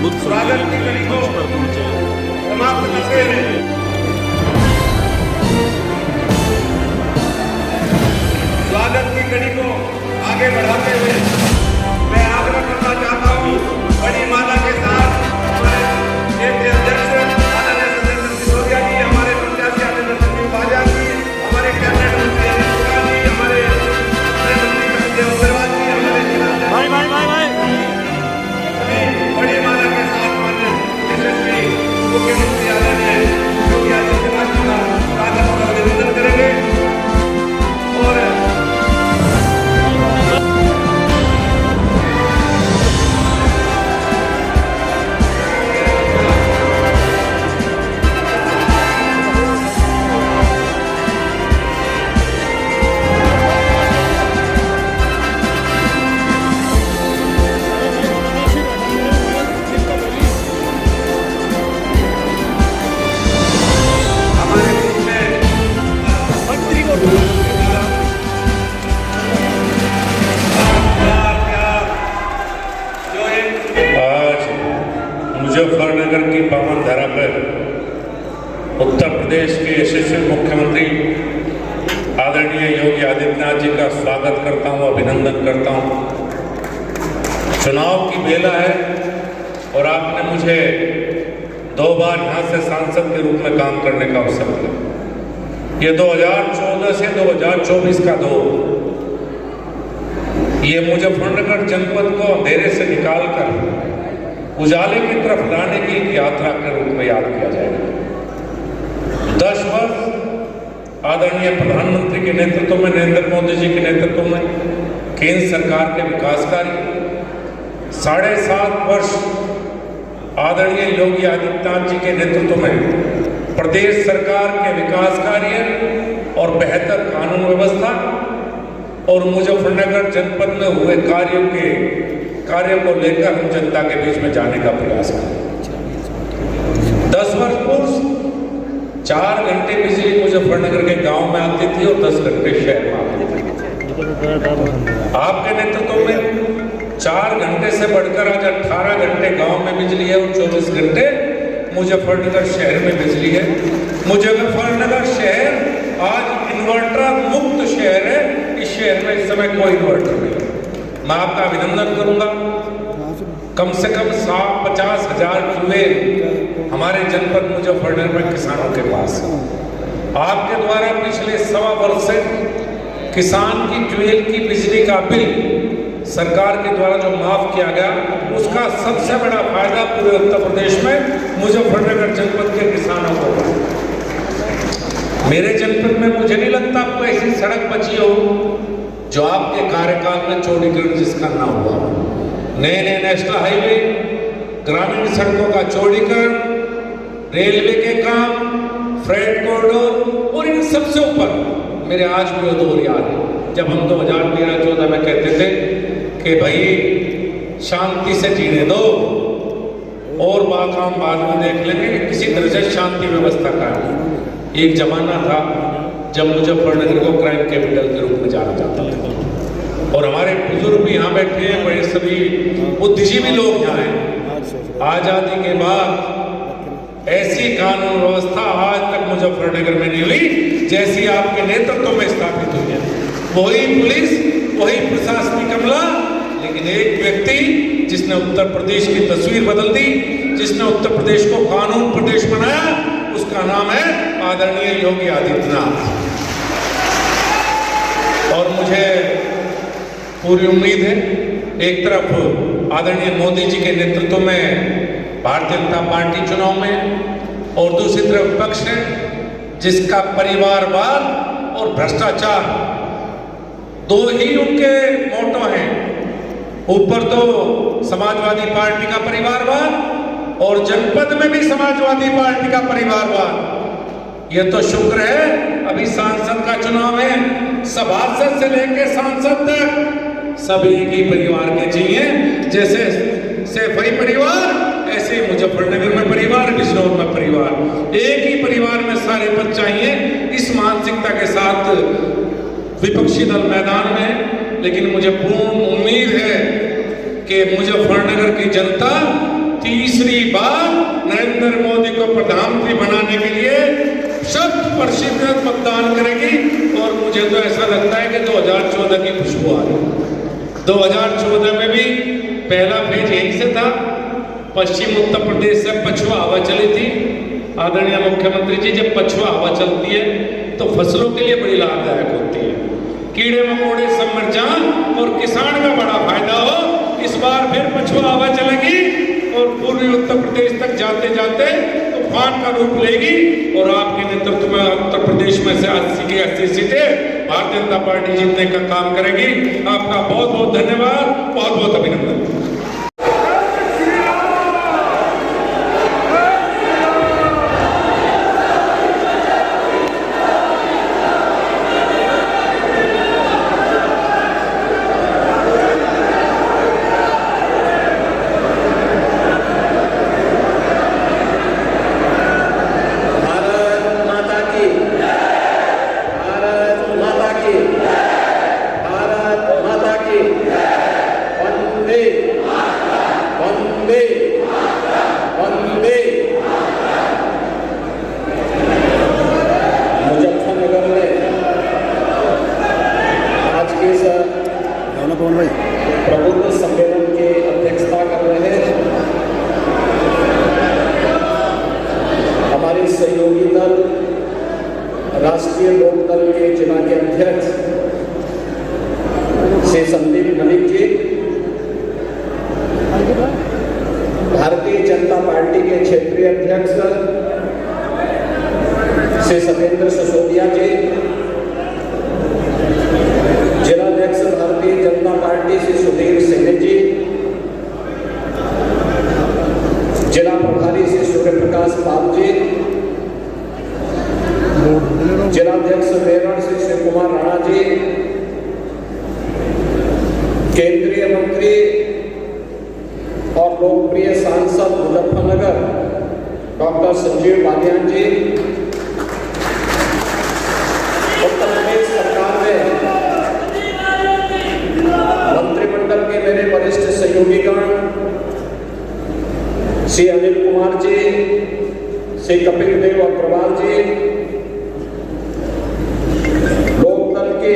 स्वागत की कड़ी को समाप्त करते हैं। स्वागत की कड़ी को आगे बढ़ाते हुए मैं आग्रह करना चाहता हूँ बड़ी माला के साथ हमारे केंद्रीय अध्यक्ष आदरणीय सत्येंद्र सिसोदिया जी, हमारे प्रत्याशी आदरणीय संजीव बाजा जी, हमारे कैबिनेट मंत्री अनिल कुमार जी, हमारे मंत्री कपिल अग्रवाल जी, हमारे बड़ी माला के साथ मान्य यशस्वी मुख्यमंत्री आदरणीय योगी आदित्यनाथ जी का स्वागत और अभिनंदन करेंगे। और मुजफ्फरनगर की पावन धरा पर उत्तर प्रदेश के यशस्वी मुख्यमंत्री आदरणीय योगी आदित्यनाथ जी का स्वागत करता हूं, अभिनंदन करता हूं। चुनाव की बेला है और आपने मुझे 2 बार यहां से सांसद के रूप में काम करने का अवसर दिया। ये 2014 से 2024 का दौर, ये मुजफ्फरनगर जनपद को अंधेरे से निकालकर उजाले की तरफ लाने की एक यात्रा के रूप में याद किया जाएगा। 10 वर्ष आदरणीय प्रधानमंत्री के नेतृत्व में, नरेंद्र मोदी जी के नेतृत्व में केंद्र सरकार के विकास कार्य, 7.5 वर्ष आदरणीय योगी आदित्यनाथ जी के नेतृत्व में प्रदेश सरकार के विकास कार्य और बेहतर कानून व्यवस्था और मुजफ्फरनगर जनपद में हुए कार्यों को लेकर हम जनता के बीच में जाने का प्रयास करें। 10 वर्ष पूर्व 4 घंटे बिजली मुजफ्फरनगर के गांव में आती थी और 10 घंटे शहर में आती थी। आपके नेतृत्व में 4 घंटे से बढ़कर आज 18 घंटे गांव में बिजली है और 24 घंटे मुजफ्फरनगर शहर में बिजली है। मुजफ्फरनगर शहर आज इन्वर्टर मुक्त शहर है। इस शहर में इस समय कोई इन्वर्टर नहीं है। मैं आपका अभिनंदन करूंगा। कम से कम 50,000 ट्यूबवेल हमारे जनपद मुजफ्फरनगर में किसानों के पास है। आपके द्वारा पिछले 1.25 वर्ष से किसान की ट्यूबवेल की बिजली का बिल सरकार के द्वारा जो माफ किया गया, उसका सबसे बड़ा फायदा पूरे उत्तर प्रदेश में मुजफ्फरनगर जनपद के किसानों को। मेरे जनपद में मुझे नहीं लगता कोई ऐसी सड़क बची हो जो आपके कार्यकाल में चौड़ीकरण जिसका ना हुआ। नए नेशनल हाईवे, ग्रामीण सड़कों का चौड़ीकरण, रेलवे के काम, फ्रेट कॉरिडोर और इन सबसे ऊपर मेरे आज भी वो दौर याद है जब हम 2013-14 में कहते थे कि भाई शांति से जीने दो और बाकाम बाद में देख लेंगे, किसी तरह से शांति व्यवस्था का। एक जमाना था जब मुजफ्फरनगर को क्राइम कैपिटल के रूप में जाना जाता था और हमारे बुजुर्ग भी यहाँ बैठे हैं, बड़े सभी बुद्धिजीवी लोग यहाँ हैं। आजादी के बाद ऐसी कानून व्यवस्था आज तक मुजफ्फरनगर में नहीं हुई जैसी आपके नेतृत्व में स्थापित हुई है। वही पुलिस, वही प्रशासनिक अमला, लेकिन एक व्यक्ति जिसने उत्तर प्रदेश की तस्वीर बदल दी, जिसने उत्तर प्रदेश को कानून प्रदेश बनाया, उसका नाम है आदरणीय योगी आदित्यनाथ। और मुझे पूरी उम्मीद है, एक तरफ आदरणीय मोदी जी के नेतृत्व में भारतीय जनता पार्टी चुनाव में और दूसरी तरफ विपक्ष है जिसका परिवारवाद और भ्रष्टाचार दो ही उनके मोटो हैं। ऊपर तो समाजवादी पार्टी का परिवारवाद और जनपद में भी समाजवादी पार्टी का परिवारवाद। ये तो शुक्र है अभी सांसद का चुनाव है, सभासद से लेकर सांसद तक सब एक ही परिवार के चाहिए। जैसे सैफई परिवार, ऐसे मुजफ्फरनगर में परिवार, बिजनौर में परिवार, एक ही परिवार में सारे पद चाहिए। इस मानसिकता के साथ विपक्षी दल मैदान में, लेकिन मुझे पूर्ण उम्मीद है कि मुजफ्फरनगर की जनता तीसरी बार नरेंद्र मोदी को प्रधानमंत्री बनाने के लिए 100% मतदान करेगी। और मुझे तो ऐसा लगता है कि 2014 की खुशबू आ रही। 2014 में भी पहला फेज यहीं से था, पश्चिम उत्तर प्रदेश से पछुआ हवा चली थी। आदरणीय मुख्यमंत्री जी, जब पछुआ हवा चलती है तो फसलों के लिए बड़ी लाभदायक होती है, कीड़े मकोड़े सब मर जाएं और किसान का बड़ा फायदा हो। इस बार फिर पछुआ हवा चलेगी और पूर्वी उत्तर प्रदेश तक जाते जाते तूफान का रूप लेगी। और आपके नेतृत्व में उत्तर प्रदेश में से 80 की 80 सीटें भारतीय जनता पार्टी जीतने का काम करेगी। आपका बहुत बहुत धन्यवाद, बहुत बहुत अभिनंदन। प्रबुद्ध सम्मेलन के अध्यक्षता कर रहे हैं हमारे सहयोगी दल राष्ट्रीय लोकदल के जिला के अध्यक्ष श्री संदीप मलिक जी, भारतीय जनता पार्टी के क्षेत्रीय अध्यक्ष श्री सत्येंद्र सिसोदिया जी, जिलाध्यक्ष भारतीय जनता पार्टी श्री सुधीर सिंह जी, जिला प्रभारी श्री सूर्य प्रकाश पाल जी, जिलाध्यक्ष मेरठ श्री शिव कुमार राणा जी, केंद्रीय मंत्री और लोकप्रिय सांसद मुजफ्फरनगर डॉक्टर संजीव बालियान जी, उत्तर प्रदेश सरकार में मंत्रिमंडल के मेरे वरिष्ठ सहयोगीगण श्री अनिल कुमार जी, श्री कपिल देव अग्रवाल जी, लोकदल के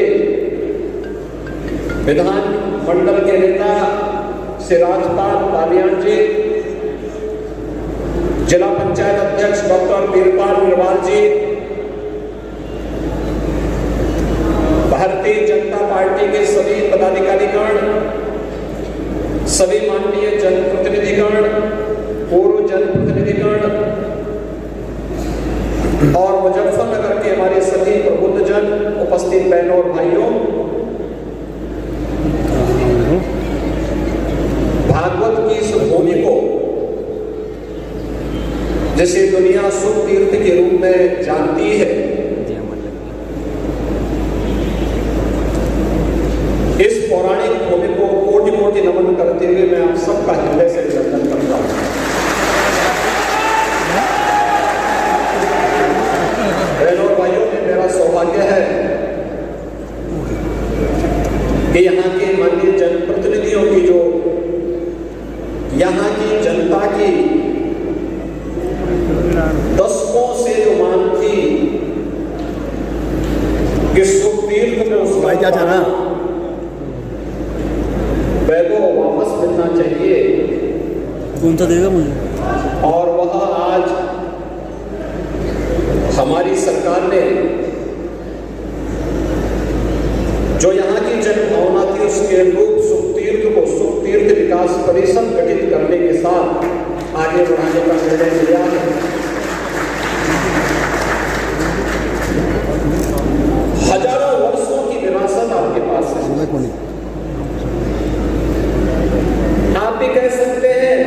विधान मंडल के नेता श्री राजपाल बालियान जी, जिला पंचायत अध्यक्ष डॉक्टर वीरपाल अग्रवाल जी, भारतीय जनता पार्टी के सभी पदाधिकारीगण, सभी माननीय जनप्रतिनिधिगण, पूर्व जनप्रतिनिधिगण और मुजफ्फरनगर के हमारे सभी प्रबुद्धजन, उपस्थित बहनों और भाइयों, भागवत की इस भूमि को जिसे दुनिया सुख तीर्थ के रूप में जानती है, इस पौराणिक भूमि को कोटि कोटि नमन करते हुए मैं आप सबका हृदय से अभिनंदन करता हूं। बहनों और भाइयों, में मेरा सौभाग्य है कि यहाँ के माननीय जनप्रतिनिधियों की जो यहाँ की जनता की दशकों से जो मांग थी कि सुख तीर्थ को वैभव वापस मिलना चाहिए, कौन सा देगा मुझे, और वह आज हमारी सरकार ने जो यहाँ की जनभावना थी उसके अनुरूप सुख तीर्थ विकास परिषद गठित करने के साथ आगे बढ़ाने का निर्णय लिया है। हजारों वर्षों की विरासत आपके पास है। आप भी कह सकते हैं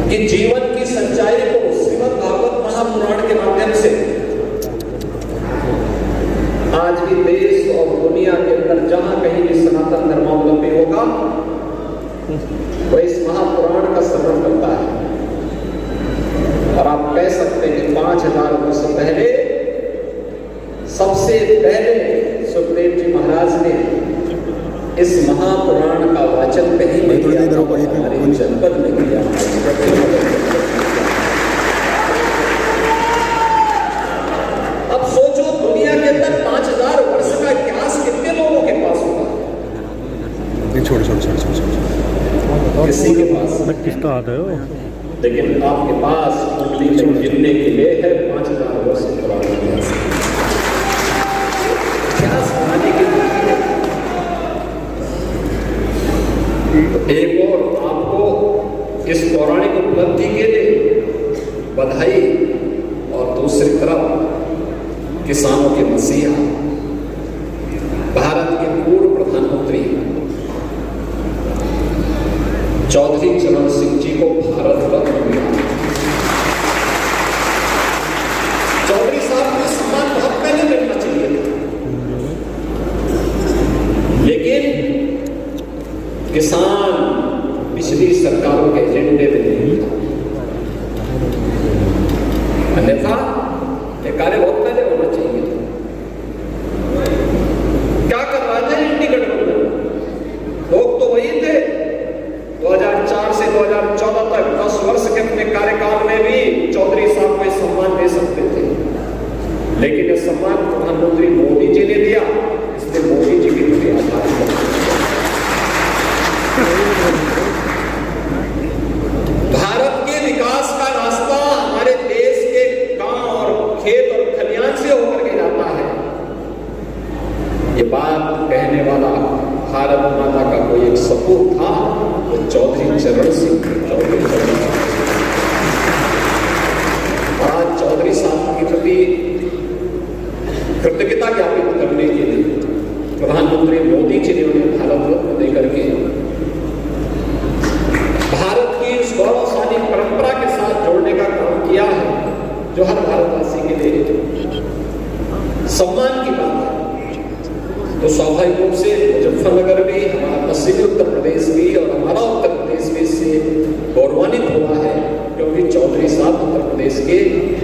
कि जीवन की सच्चाई को श्रीमद् भागवत महापुराण के माध्यम से आज भी देश और दुनिया के अंदर जहां कहीं भी सनातन धर्मावलंबी होगा वह इस महापुराण का स्मरण करता है। और आप कह सकते हैं कि 5000 वर्ष पहले सबसे पहले सुखदेव जी महाराज ने इस महापुराण का वाचन कहीं नहीं किया हमारे जनपद में किया। अब सोचो दुनिया के अंदर 5000 वर्ष का इतिहास कितने लोगों के पास होगा? छोड़ किसी के पास। किसका हाथ है वो? लेकिन आपके पास उंगली में गिनने के लिए है 5000 वर्ष पुराना इतिहास। इतिहास बनाने के लिए एक और आपको इस पौराणिक उपलब्धि के लिए बधाई, और दूसरी तरफ किसानों के मसीहा भारत के पूर्व प्रधानमंत्री चौधरी चरण सिंह जी को भारत रत्न मिला। चौधरी साहब को सम्मान बहुत पहले मिलना चाहिए था, लेकिन किसान पिछली सरकारों के एजेंडे में नहीं था। अन्यथा ये कार्य बहुत पहले होना चाहिए था। क्या कर रहा था इंडी गठबंधन? लोग तो वही थे 2004 से 2014 तक 10 वर्ष के अपने कार्यकाल में भी चौधरी साहब को सम्मान दे सकते थे, लेकिन यह सम्मान प्रधानमंत्री मोदी जी ने दिया, इसलिए मोदी जी की प्रति आभार। भारत के विकास का रास्ता हमारे देश के गांव और खेत और खलियान से होकर के जाता है। ये बात कहने वाला भारत माता का कोई एक सपूत था, वो चौधरी चरण सिंह। आज चौधरी साहब की प्रति कृतज्ञता ज्ञापित करने के लिए प्रधानमंत्री मोदी जी ने उन्हें भारत रत्न देकर के भारत की उस गौरवशाली परंपरा के साथ जोड़ने का काम किया है, जो हर भारतवासी के लिए सम्मान की बात है। तो स्वाभाविक रूप से मुजफ्फरनगर भी, हमारा पश्चिमी उत्तर प्रदेश भी और हमारा उत्तर प्रदेश भी इससे गौरवान्वित हुआ है, क्योंकि चौधरी साहब उत्तर प्रदेश के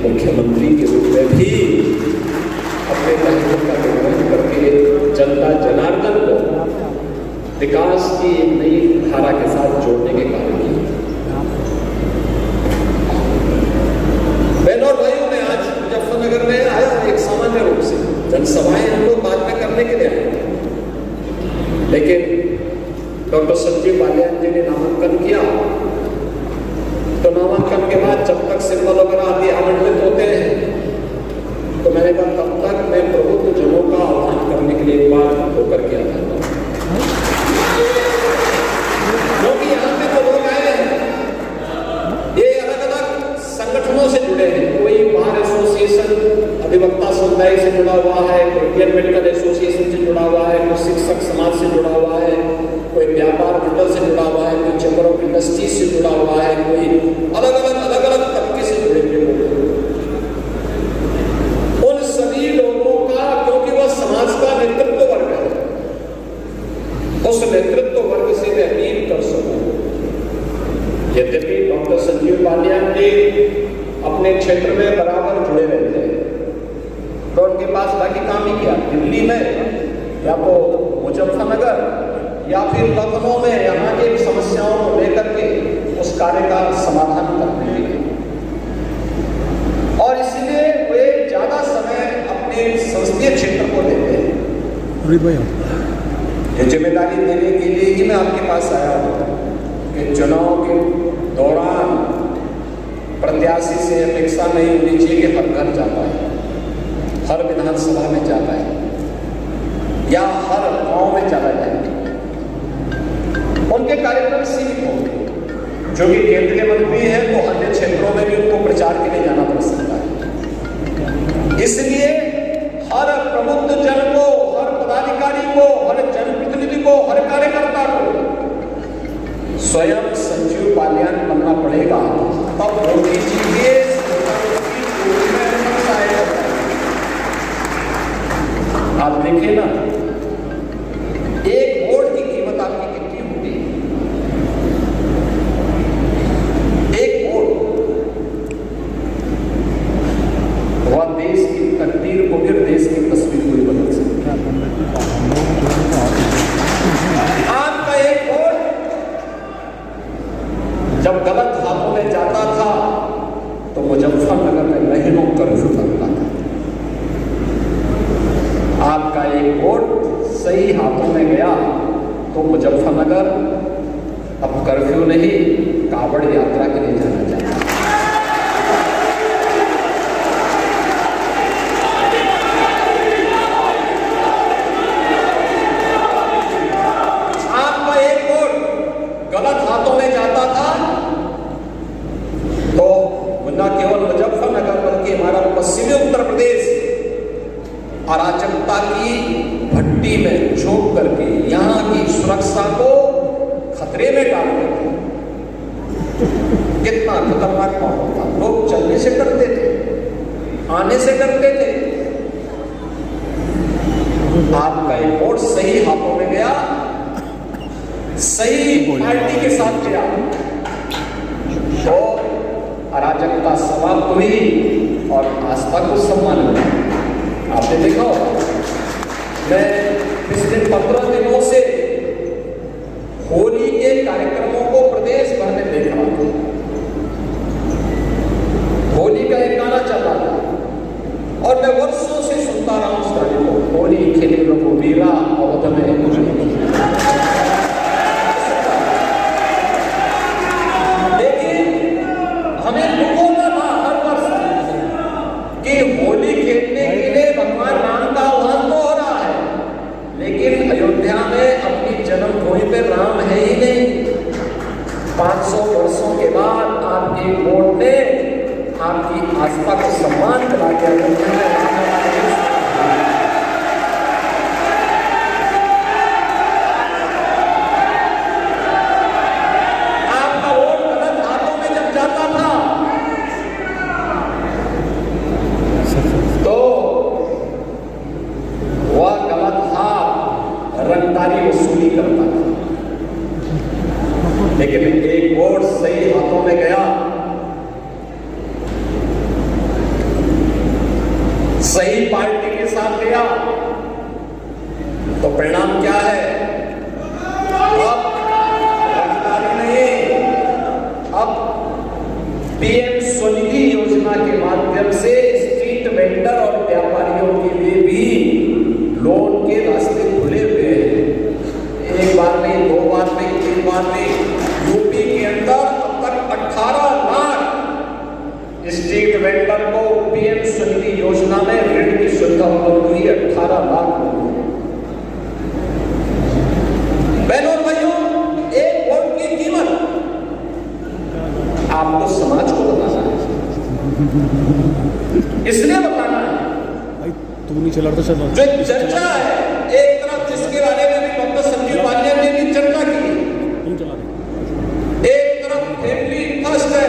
मुख्यमंत्री के रूप में भी अपने दायित्व का निर्वहन करके जनता जनार्दन को विकास की एक नई धारा के साथ जोड़ने के कार्य किए। बहनों और भाइयों, मैं आज मुजफ्फरनगर में आया एक सामान्य रूप से, जनसभाएं हम लोग बाद में करने के लिए आए, लेकिन डॉक्टर संजीव बालियान जी ने नामांकन किया, तो नामांकन के बाद जब तक सिंबल वगैरह आदि आवंटित होते हैं, तो मैंने कहा तब तक मैं प्रबुद्ध जनों का आह्वान करने के लिए एक बार होकर के आता हूं, क्योंकि यहाँ पे जो लोग आए हैं ये अलग अलग संगठनों से जुड़े हैं। कोई बार एसोसिएशन अधिवक्ता समुदाय से जुड़ा हुआ है, कोई इंडियन मेडिकल एसोसिएशन से जुड़ा हुआ है, कोई शिक्षक समाज से जुड़ा हुआ है, कोई व्यापार मंडल से जुड़ा हुआ है, कोई चैम्बर ऑफ इंडस्ट्रीज से जुड़ा हुआ है, कोई अलग अलग तबके से जुड़े हुए लोग। उन सभी लोगों का, क्योंकि वह समाज का नेतृत्व वर्ग है, उस नेतृत्व वर्ग से मैं अपील कर सकूं। यद्यपि डॉक्टर संजीव बालियान जी अपने क्षेत्र में बराबर जुड़े रहते हैं, तो उनके पास बाकी काम ही किया, दिल्ली में या तो मुजफ्फरनगर या फिर लखनऊ में यहाँ की समस्याओं को लेकर के उस कार्य का समाधान करने के लिए, और इसलिए वे ज्यादा समय अपने संसदीय क्षेत्र को देते हैं। ये जिम्मेदारी देने के लिए ही मैं आपके पास आया हूँ कि चुनाव के दौरान प्रत्याशी से अपेक्षा नहीं होनी चाहिए कि हर घर जाता है, हर विधानसभा में जाता है या हर गांव में चला जाए। उनके कार्यक्रम सीमित होंगे, जो कि केंद्रीय मंत्री हैं तो अन्य क्षेत्रों में भी उनको प्रचार के लिए जाना पड़ सकता है। इसलिए हर प्रबुद्ध जन को, हर पदाधिकारी को, हर जनप्रतिनिधि को, हर कार्यकर्ता को स्वयं संजीव बालियान बनना पड़ेगा, तब मोदी जी के आप देखिए ना, एक वोट की कीमत आपकी कितनी होगी? एक वोट वह देश की तकदीर को, फिर देश की तस्वीर को बदल सकती है। एक वोट सही हाथों में गया तो मुजफ्फरनगर अब कर्फ्यू नहीं, कावड़ यात्रा के लिए जाना चाहिए। आपका एक वोट गलत हाथों में जाता था तो न केवल मुजफ्फरनगर बल्कि हमारा पश्चिमी उत्तर प्रदेश अराजकता की भट्टी में झोंक करके यहां की सुरक्षा को खतरे में डाल देते। कितना खतरनाक माहौल था, लोग चलने से डरते थे, आने से डरते थे। आपका एक वोट सही हाथों में गया, सही पार्टी के साथ गया तो अराजकता समाप्त हुई और आस्था को सम्मान मिला। आपने देखा, मैं पिछले 15 दिनों से होली के कार्यक्रमों को प्रदेश भर में देख रहा था। होली का एक गाना चल रहा था और मैं वर्षों से सुनता रहा हूं उस गाने को, होली खेले रघुवीरा अवध में। लेकिन हमें दुख होता था हर वर्ष कि होली खेलने के लिए भगवान राम का आह्वान तो हो रहा है, लेकिन अयोध्या में अपनी जन्मभूमि पे राम है ही नहीं। 500 वर्षों के बाद आपके वोट ने आपकी आस्था को सम्मान दिला दिया। आपका वोट गलत हाथों में जब जाता था तो वह गलत हाथ रंगदारी वसूली करता था, लेकिन एक वोट सही हाथों में गया, सही पार्टी के साथ गया तो परिणाम क्या है? अब रंगदारी नहीं, अब पीएम स्वनिधि योजना के माध्यम से स्ट्रीट वेंडर और व्यापारियों के लिए भी लोन के रास्ते खुले हुए हैं। एक बार नहीं, 2 बार नहीं, 3 बार नहीं, यूपी के अंदर अब तक 18 लाख स्ट्रीट वेंडर को पीएम स्वनिधि योजना में ऋण की सुविधा उपलब्ध हुई। 18 लाख लोगों। बहनों और भाइयों, एक वोट की कीमत आपको समाज को बताना है, इसलिए बताना है। भाई तू नहीं चला रहा था, जो चर्चा है एक तरफ जिसके बारे में भी डॉक्टर संजीव बालियान ने भी चर्चा की, एक तरफ फैमिली फर्स्ट है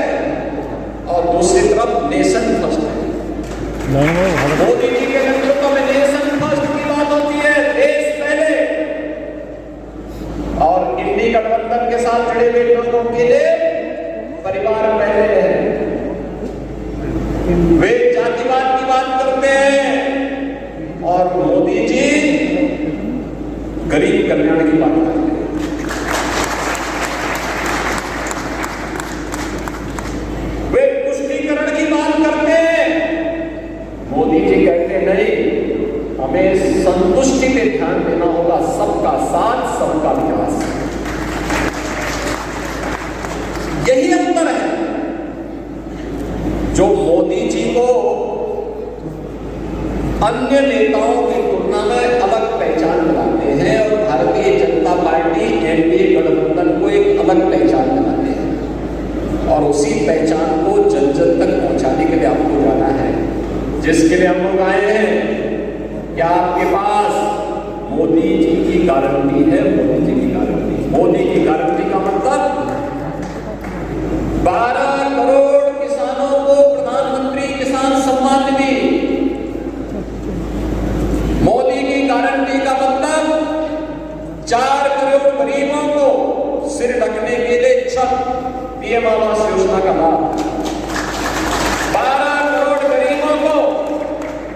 और दूसरी तरफ नेशन फर्स्ट है। मोदी जी के नेतृत्व में नेशन फर्स्ट की बात होती है, देश पहले, और इंडी गठबंधन के साथ जुड़े हुए लोगों के लिए परिवार पहले है। वे जातिवाद की बात करते हैं और मोदी जी गरीब कल्याण की बात करते हैं। वे पुष्टिकरण की बात करते हैं, मोदी जी कहते नहीं, हमें संतुष्टि पे ध्यान देना होगा, सबका साथ सबका विकास। यही अंतर है जो मोदी जी को अन्य नेताओं की तुलना में अलग पहचान दिलाते हैं और भारतीय जनता पार्टी एनडीए गठबंधन को एक अलग पहचान दिलाते हैं, और उसी पहचान को जन जन तक पहुंचाने के लिए आपको जाना है, जिसके लिए हम लोग आए हैं। क्या आपके पास मोदी जी की गारंटी है? मोदी जी की गारंटी, मोदी की गारंटी का मतलब 12 करोड़ किसानों को प्रधानमंत्री किसान सम्मान निधि। मोदी की गारंटी का मतलब 4 करोड़ गरीबों को सिर ढकने के लिए छत, पीएम आवास योजना का लाभ। 12 करोड़ गरीबों को,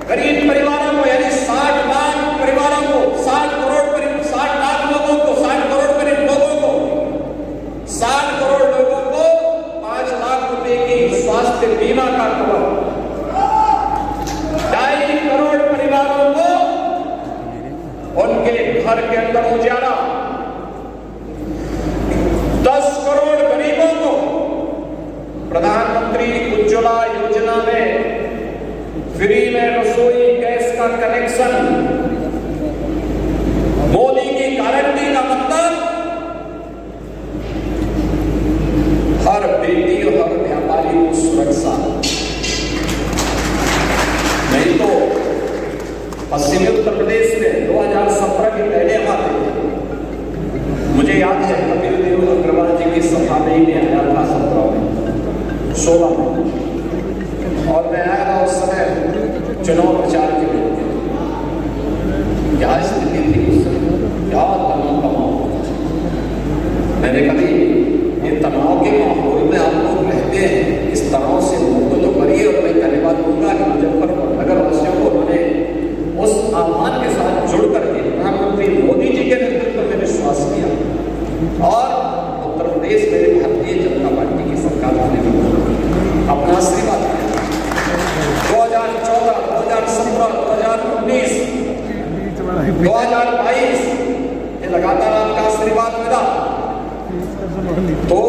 गरीब परिवारों को, यानी 60 लाख परिवारों को, 60 लाख लोगों को, 60 करोड़ गरीब लोगों को, 60 करोड़ लोगों को 5 लाख रुपए की उनके घर के अंदर उजाला, 10 करोड़ गरीबों को प्रधानमंत्री उज्ज्वला योजना में फ्री में रसोई गैस का कनेक्शन, मोदी की गारंटी का मतलब हर बेटी और हर व्यापारी को सुरक्षा। नहीं तो पश्चिमी उत्तर प्रदेश में 2017 की पहले बात मुझे याद है, कपिल देव अग्रवाल जी की सभा में ही आया था 16 में, और मैं आया था उस समय चुनाव प्रचार के लिए। क्या स्थिति थी उस समय, क्या तनाव। मैंने कभी ये तनाव के माहौल में आप लोग रहते हैं, इस तनाव से मुक्त तो करिए। और मैं धन्यवाद दूंगा कि मुजफ्फरपुर नगर वासियों को उन्होंने उस आह्वान के साथ जुड़ करके प्रधानमंत्री मोदी जी के नेतृत्व में विश्वास किया और उत्तर प्रदेश में भारतीय जनता पार्टी की सरकार आने में अपना आशीर्वाद किया। 2014, 2017, 2019, 2022 ये लगातार आपका आशीर्वाद मिला। तो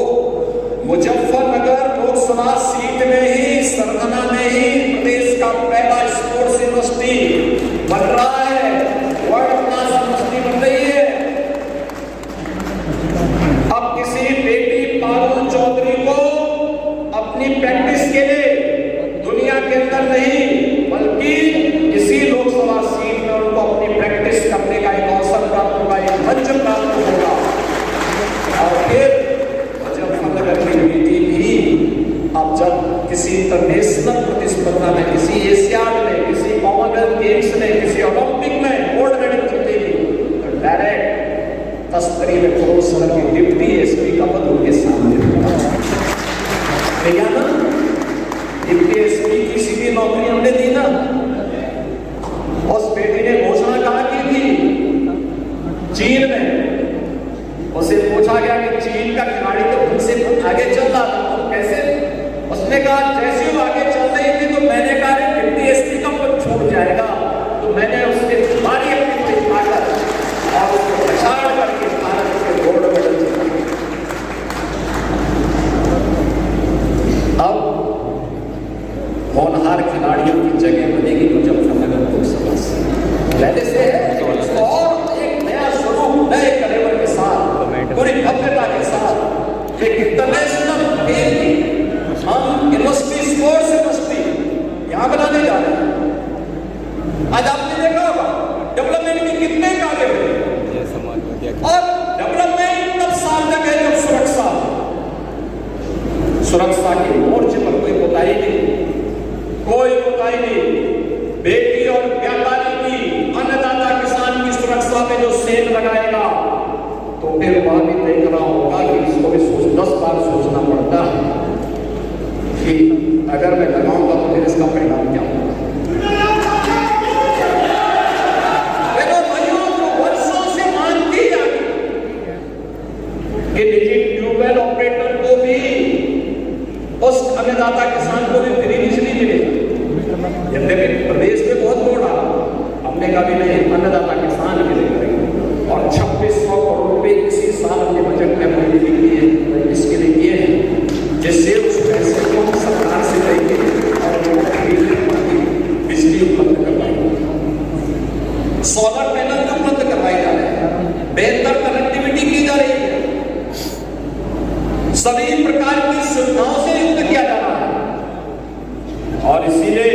मुजफ्फरनगर लोकसभा सीट में ही, सरगना में ही प्रदेश का पहला स्पोर्ट्स यूनिवर्सिटी बन रहा है, वर्ल्ड क्लास यूनिवर्सिटी बन रही है। अब किसी बेटी पारुल चौधरी को अपनी प्रैक्टिस के लिए दुनिया के अंदर नहीं, बल्कि इसी लोकसभा सीट में उनको अपनी प्रैक्टिस करने का एक अवसर प्राप्त होगा, एक मंच प्राप्त होगा। और फिर मुजफ्फरनगर की बेटी भी अब जब किसी इंटरनेशनल प्रतिस्पर्धा में, किसी एशियाड में, किसी कॉमनवेल्थ गेम्स में, किसी ओलंपिक में गोल्ड मेडल जीतेगी तो डायरेक्ट तस्करी में क्रोस करके डिप्टी एसपी का पद उनके सामने होगा। ना डिप्टी एसपी की सीधी नौकरी हमने दी ना। उस बेटी ने घोषणा कहा की थी चीन में, उसे पूछा गया कि चीन का खिलाड़ी तो हमसे आगे चल रहा था, तो कैसे? उसने कहा जैसे वो आगे चल रही थी तो मैंने कहा डिप्टी एसपी का पद छूट जाएगा, तो मैंने उसके बारी अपनी उठाकर और उसको पछाड़ करके भारत के गोल्ड मेडल जीता। अब होनहार खिलाड़ियों की जगह बनेगी मुजफ्फरनगर लोकसभा से, पहले से है और एक नया स्वरूप, नए कलेवर के साथ, पूरी भव्यता के साथ एक इंटरनेशनल खेल की हम यूनिवर्सिटी, स्पोर्ट्स यूनिवर्सिटी यहाँ बनाने जा रहे हैं। आज आपने देखा होगा डेवलपमेंट के कितने कार्य हुए, और डेवलपमेंट तब साल तक है जब सुरक्षा के मोर्चे पर कोई कोताही नहीं, कोई कोताही नहीं। बेटी और व्यापारी की, अन्नदाता किसान की सुरक्षा में जो सेल लगाएगा तो फिर वह भी देख रहा होगा कि इसको भी 10 बार सोचना पड़ता है कि अगर मैं लगाऊंगा तो फिर इसका परिणाम क्या होगा। वर्षों से मांग की जाती कि निजी ट्यूबवेल ऑपरेटर को भी, उस अन्नदाता किसान को भी फ्री बिजली मिले। यद्यपि प्रदेश में बहुत बोर्ड आ, हमने कहा भी नहीं, अन्नदाता किसान के लिए करेंगे। और 2600 करोड़ रुपए इसी साल के बजट में हमने लिए इसके लिए किए हैं, जिससे उस पैसे को हम सरकार से लेंगे और बिजली उपलब्ध करवाएंगे, सोलर पैनल उपलब्ध करवाए जा रहे हैं, बेहतर कनेक्टिविटी की जा रही है, सभी प्रकार की सुविधाओं से युक्त किया जा रहा है। और इसीलिए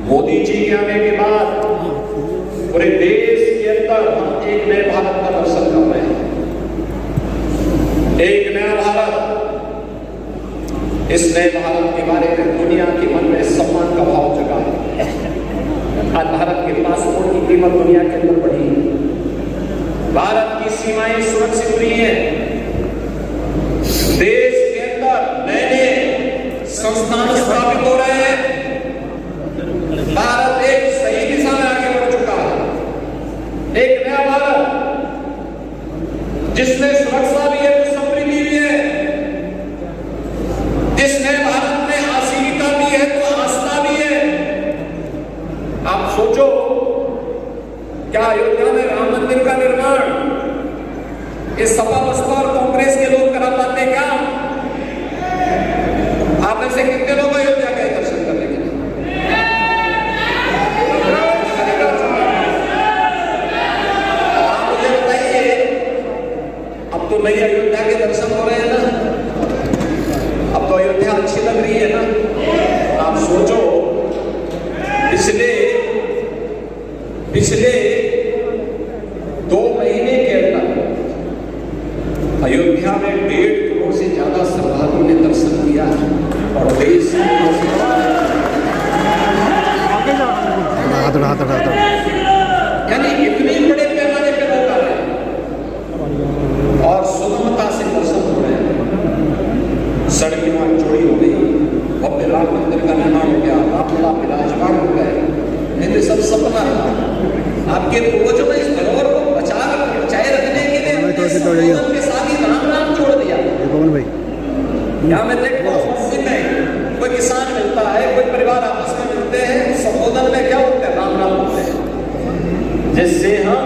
मोदी जी के आने के बाद पूरे देश के अंदर हम एक नए भारत का दर्शन कर रहे हैं। एक नया भारत, इस नए भारत के बारे में दुनिया के मन में सम्मान का भाव जगा है। आज भारत के पासपोर्ट की कीमत दुनिया के अंदर बढ़ी है, भारत की सीमाएं सुरक्षित हुई है, देश के अंदर नए नए संस्थान स्थापित हो रहे हैं, भारत एक सही दिशा में आगे बढ़ चुका है। एक नया भारत जिसमें सुरक्षा भी है, समृद्धि भी है, इस नए भारत में आजीविका भी है तो आस्था भी है। आप सोचो क्या अयोध्या में राम मंदिर का निर्माण ये सपा बसपा और कांग्रेस के लोग करा पाते हैं क्या? आप में से कितने लोग अयोध्या गए दर्शन करने के लिए? आप मुझे बताइए, अब तो नई अयोध्या के दर्शन हो रहे हैं ना, अब तो अयोध्या अच्छी लग रही है ना। आप सोचो, पिछले 2 महीने के अंदर अयोध्या में 1.5 करोड़ से ज्यादा श्रद्धालुओं ने दर्शन किया और देश यानी इतने बड़े पैमाने पे लोग आ रहे हैं और सुगमता से दर्शन हो रहे हैं। सड़कें वहां चौड़ी हो गई, भव्य राम मंदिर का निर्माण हो गया, रामलला विराजमान हो गए। नहीं तो सब सपना था। आपके पूर्वजों ने इस धरोहर को बचाए रखने के लिए के साथ ही राम छोड़ दिया। यहाँ मैं देखता हूँ में कोई किसान मिलता है, कोई परिवार आपस में मिलते हैं, संबोधन में क्या होते हैं? राम राम बोलते हैं, जिससे हम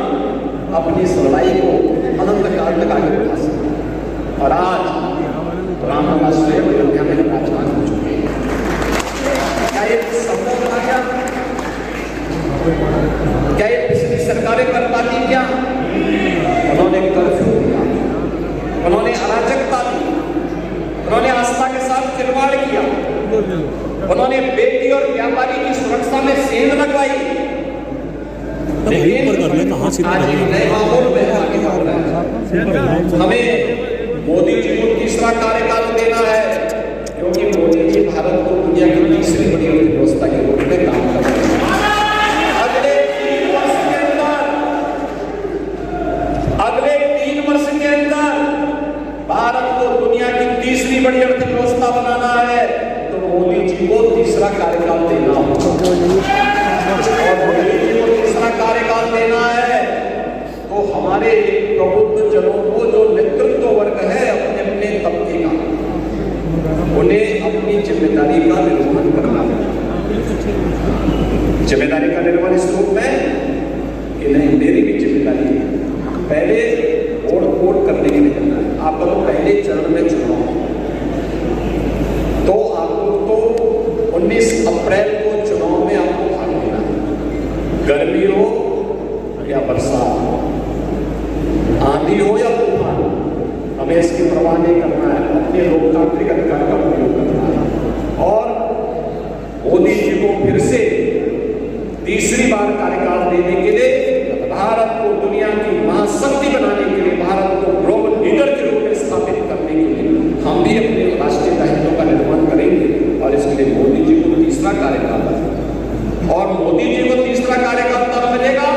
अपनी इस लड़ाई को अनंत काल तक आगे बढ़ा सकें। और आज रामलला स्वयं अयोध्या में विराजमान हो चुके हैं। क्या ये संभव था क्या? क्या ये पिछली सरकारें कर पाती क्या? उन्होंने कर्फ्यू दिया, उन्होंने अराजकता दी, उन्होंने आस्था के साथ खिलवाड़ किया, उन्होंने बेटी और व्यापारी की सुरक्षा में सेंध लगवाई। आज एक नए माहौल में आगे बढ़ रहे हैं। हमें मोदी जी को तीसरा कार्यकाल देना है, क्योंकि मोदी जी भारत को दुनिया की तीसरी बड़ी अर्थव्यवस्था के रूप में काम कर रहे हैं। अगले 3 वर्ष के अंदर भारत को दुनिया की तीसरी बड़ी अर्थव्यवस्था बनाना है, तो मोदी जी को तीसरा कार्यकाल देना होगा। और मोदी जी को तीसरा कार्यकाल देना है तो हमारे प्रबुद्ध जनों को, जो नेतृत्व वर्ग है अपने अपने तबके का, उन्हें अपनी जिम्मेदारी का निर्वहन करना होगा। जिम्मेदारी का निर्वहन इस रूप में कि नहीं, मेरी भी जिम्मेदारी है। पहले वोट करने के लिए करना है। आपका तो पहले चरण में चुनाव, तो आपको तो 19 अप्रैल को चुनाव में आपको भाग लेना है। गर्मी हो या बरसात हो, आंधी हो या तूफान, हमें इसकी परवाह नहीं करना है। अपने लोकतांत्रिक अधिकार का प्रयोग करना है और मोदी जी को फिर से तीसरी बार कार्यकाल देने के लिए, भारत को दुनिया की महाशक्ति बनाने के लिए, भारत को ग्लोबल लीडर के रूप में स्थापित करने के लिए हम भी अपने राष्ट्रीय दायित्वों का निर्वहन करेंगे। और इसके लिए मोदी जी को तीसरा कार्यकाल, और मोदी जी को तीसरा कार्यकाल तब मिलेगा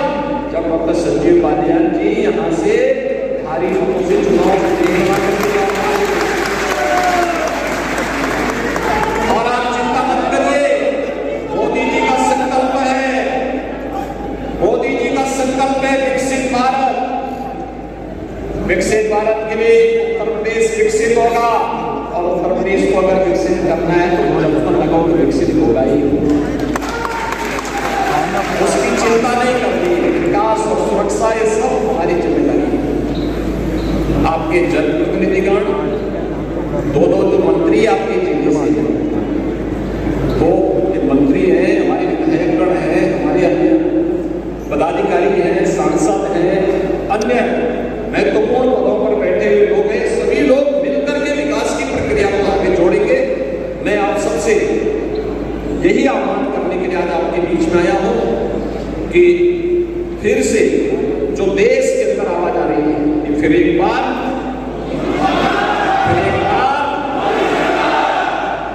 जब डॉक्टर संजीव बालियान जी यहाँ से भारी मतों से चुनाव जीतना करेंगे। और आप चिंता मत करिए, मोदी जी का संकल्प है, मोदी जी का संकल्प है विकसित भारत। विकसित भारत के लिए उत्तर प्रदेश विकसित होगा, और उत्तर प्रदेश को अगर विकसित करना है तो मुजफ्फरनगर तो विकसित होगा ही। उसकी चिंता नहीं करनी, विकास और सुरक्षा ये सब हमारी जिम्मेदारी है। आपके जनप्रतिनिधिगण, दोनों जो मंत्री आपके जिले से हैं, तो ये मंत्री हैं, हमारे विधायकगण हैं, हमारे अन्य पदाधिकारी हैं, सांसद हैं, अन्य महत्वपूर्ण पदों पर बैठे हुए लोग हैं, सभी लोग मिलकर के विकास की प्रक्रिया को आगे जोड़ेंगे। मैं आप सबसे यही आह्वान करने के लिए आज आपके बीच में आया हूं कि फिर से जो देश के अंदर आवाज आ रही है, फिर एक बार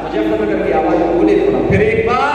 मुजफ्फरनगर की आवाज बोले थोड़ा, फिर एक बार